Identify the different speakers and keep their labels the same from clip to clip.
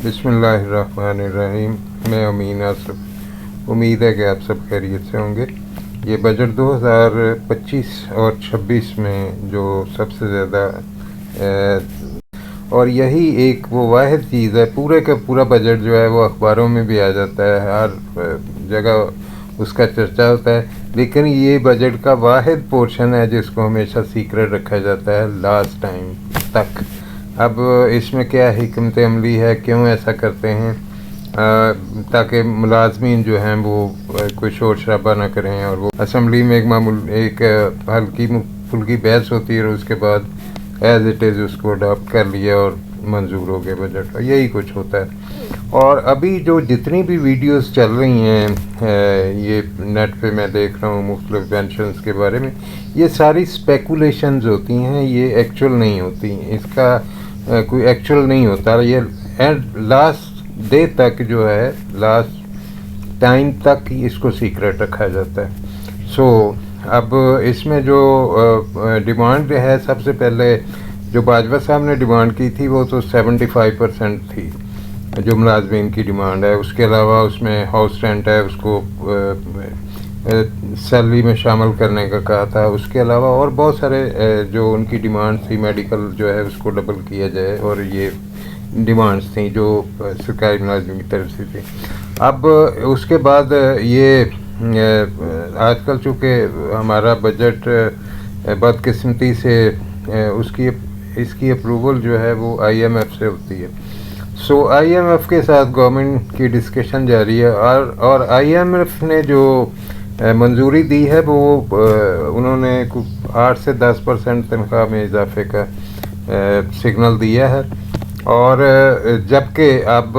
Speaker 1: बिस्मिल्लाहिर्रहमानिर्रहीम। मैं अमीन आसफ। उम्मीद है कि आप सब खैरियत से होंगे। ये बजट 2025 और 26 में जो सबसे ज़्यादा और यही एक वो वाहिद चीज़ है, पूरे का पूरा बजट जो है वो अखबारों में भी आ जाता है, हर जगह उसका चर्चा होता है, लेकिन ये बजट का वाहिद पोर्शन है जिसको हमेशा सीक्रेट रखा जाता है लास्ट टाइम तक। अब इसमें क्या हिकमत अमली है, क्यों ऐसा करते हैं, ताकि मुलाजमीन जो हैं वो कोई शोर शराबा ना करें और वो असम्बली में एक हल्की फुल्की बहस होती है और उसके बाद एज इट इज़ उसको अडॉप्ट कर लिया और मंजूर हो गया बजट। यही कुछ होता है। और अभी जो जितनी भी वीडियोस चल रही हैं ये नेट पे मैं देख रहा हूँ मुख्तलिफ पेंशन्स के बारे में, ये सारी स्पेकुलेशंस होती हैं, ये एक्चुअल नहीं होती। इसका कोई एक्चुअल नहीं होता। ये लास्ट डे तक जो है, लास्ट टाइम तक इसको सीक्रेट रखा जाता है। सो अब इसमें जो डिमांड है, सबसे पहले जो बाजवा साहब ने डिमांड की थी वो तो 75% थी जो मुलाजमीन की डिमांड है। उसके अलावा उसमें हाउस रेंट है, उसको सैलरी में शामिल करने का कहा था। उसके अलावा और बहुत सारे जो उनकी डिमांड थी, मेडिकल जो है उसको डबल किया जाए, और ये डिमांड्स थी जो सरकारी मुलाजिम की तरफ से थी। अब उसके बाद ये आजकल चूँकि हमारा बजट बदकिस्मती से इसकी अप्रूवल जो है वो IMF से होती है। सो IMF के साथ गवर्नमेंट की डिस्कशन जारी है, और IMF ने जो मंजूरी दी है वो उन्होंने 8 से 10% तनख्वाह में इजाफे का सिग्नल दिया है। और जबकि अब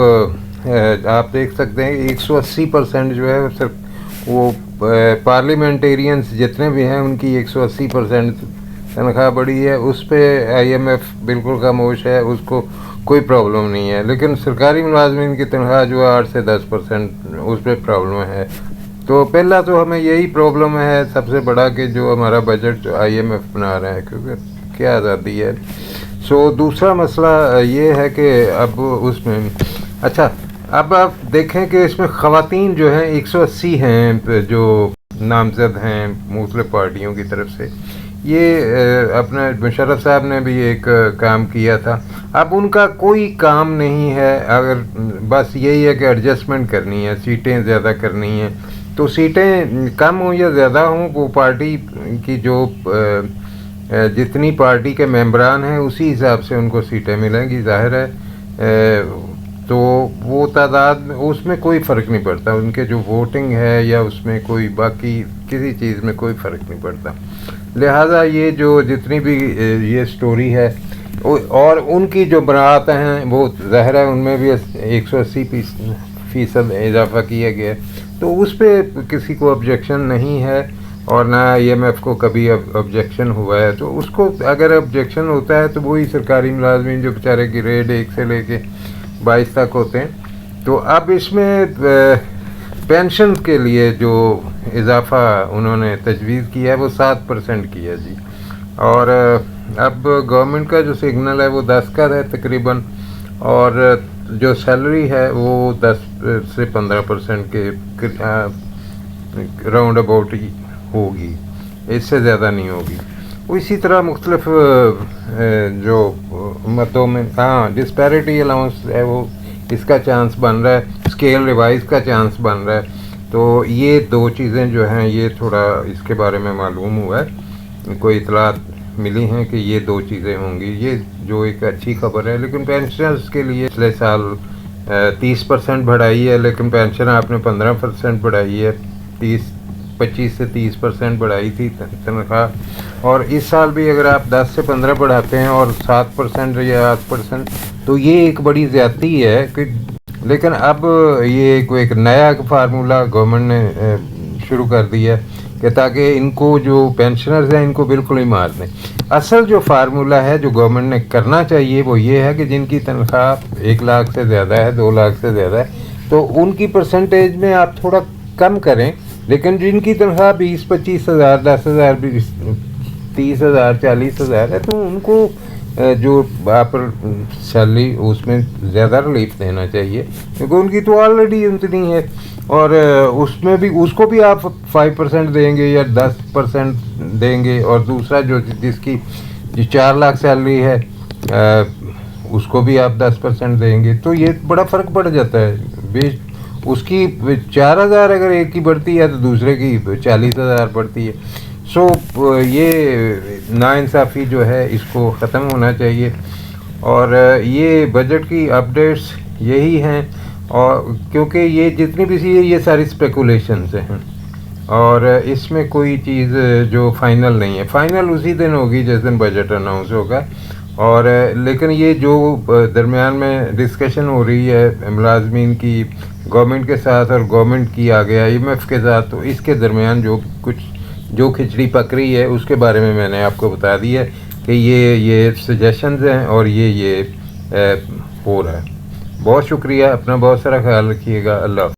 Speaker 1: आप देख सकते हैं 180% जो है सिर्फ वो पार्लियामेंटेरियंस जितने भी हैं उनकी 180% तनख्वाह बढ़ी है। उस पर IMF बिल्कुल खामोश है, उसको कोई प्रॉब्लम नहीं है। लेकिन सरकारी मुलाजमीन की तनख्वाह जो है 8 से 10% उस पर प्रॉब्लम है। तो पहला तो हमें यही प्रॉब्लम है सबसे बड़ा कि जो हमारा बजट IMF बना रहा है, क्योंकि क्या आज़ादी है। सो दूसरा मसला ये है कि अब उसमें अच्छा, अब आप देखें कि इसमें ख़वातीन जो हैं 180 हैं जो नामज़द हैं मुख्तलिफ पार्टियों की तरफ से। ये अपने मुशर्रफ साहब ने भी एक काम किया था। अब उनका कोई काम नहीं है, अगर बस यही है कि एडजस्टमेंट करनी है, सीटें ज़्यादा करनी हैं। तो सीटें कम हों या ज़्यादा हों, वो पार्टी की जो जितनी पार्टी के मेंबरान हैं उसी हिसाब से उनको सीटें मिलेंगी, जाहिर है। तो वो तादाद में उसमें कोई फ़र्क नहीं पड़ता, उनके जो वोटिंग है या उसमें कोई बाकी किसी चीज़ में कोई फ़र्क नहीं पड़ता। लिहाजा ये जो जितनी भी ये स्टोरी है, और उनकी जो बरात हैं वो ज़ाहिर है उनमें भी 180% इजाफा किया गया है। तो उस पर किसी को ऑब्जेक्शन नहीं है, और ना IMF को कभी ऑब्जेक्शन हुआ है। तो उसको अगर ऑब्जेक्शन होता है तो वही सरकारी मुलाजमीन जो बेचारे की रेट 1 से लेके 22 तक होते हैं। तो अब इसमें पेंशन के लिए जो इजाफा उन्होंने तजवीज़ किया है वो 7% किया जी। और अब गवर्नमेंट का जो सिग्नल है वो 10 का है तकरीबन, और जो सैलरी है वो 10 से 15% के राउंड अबाउट ही होगी, इससे ज़्यादा नहीं होगी। इसी तरह मुख्तलिफ जो मदों में डिस्पैरिटी अलाउंस है वो इसका चांस बन रहा है, स्केल रिवाइज का चांस बन रहा है। तो ये दो चीज़ें जो हैं ये थोड़ा इसके बारे में मालूम हुआ है, कोई इतलात मिली हैं कि ये दो चीज़ें होंगी, ये जो एक अच्छी खबर है। लेकिन पेंशनर्स के लिए पिछले साल 30% बढ़ाई है, लेकिन पेंशन आपने 15% बढ़ाई है, 25 से 30% बढ़ाई थी तनख्वाह। और इस साल भी अगर आप 10 से 15 बढ़ाते हैं और 7% या 8%, तो ये एक बड़ी ज़्यादती है कि। लेकिन अब ये कोई एक नया फार्मूला गवर्नमेंट ने शुरू कर दिया है कि ताकि इनको जो पेंशनर्स हैं इनको बिल्कुल ही मार दें। असल जो फार्मूला है जो गवर्नमेंट ने करना चाहिए वो ये है कि जिनकी तनख्वाह 1 लाख से ज़्यादा है, 2 लाख से ज़्यादा है, तो उनकी परसेंटेज में आप थोड़ा कम करें। लेकिन जिनकी तनख्वाह 20-25 हज़ार, 10 हज़ार, 30 हज़ार, 40 हज़ार है, तो उनको جو آپ سیلری اس میں زیادہ ریلیف دینا چاہیے، کیونکہ ان کی تو آلریڈی اتنی ہے، اور اس میں بھی اس کو بھی آپ 5% دیں گے یا 10% دیں گے، اور دوسرا جو جس کی 4 لاکھ سیلری ہے اس کو بھی آپ 10% دیں گے، تو یہ بڑا فرق پڑ جاتا ہے۔ اس کی 4,000 اگر ایک کی بڑھتی ہے تو دوسرے کی 40,000 بڑھتی ہے۔ سو یہ ناانصافی جو ہے اس کو ختم ہونا چاہیے، اور یہ بجٹ کی اپڈیٹس یہی ہیں، اور کیونکہ یہ جتنی بھی یہ ساری اسپیکولیشنز ہیں، اور اس میں کوئی چیز جو فائنل نہیں ہے، فائنل اسی دن ہوگی جس دن بجٹ اناؤنس ہوگا، اور لیکن یہ جو درمیان میں ڈسکشن ہو رہی ہے ملازمین کی گورنمنٹ کے ساتھ اور گورنمنٹ کی آگے IMF کے ساتھ، تو اس کے درمیان جو کھچڑی پک رہی ہے اس کے بارے میں نے آپ کو بتا دی ہے کہ یہ سجیشنز ہیں، اور یہ ہو رہا ہے۔ بہت شکریہ، اپنا بہت سارا خیال رکھیے گا، اللہ حافظ۔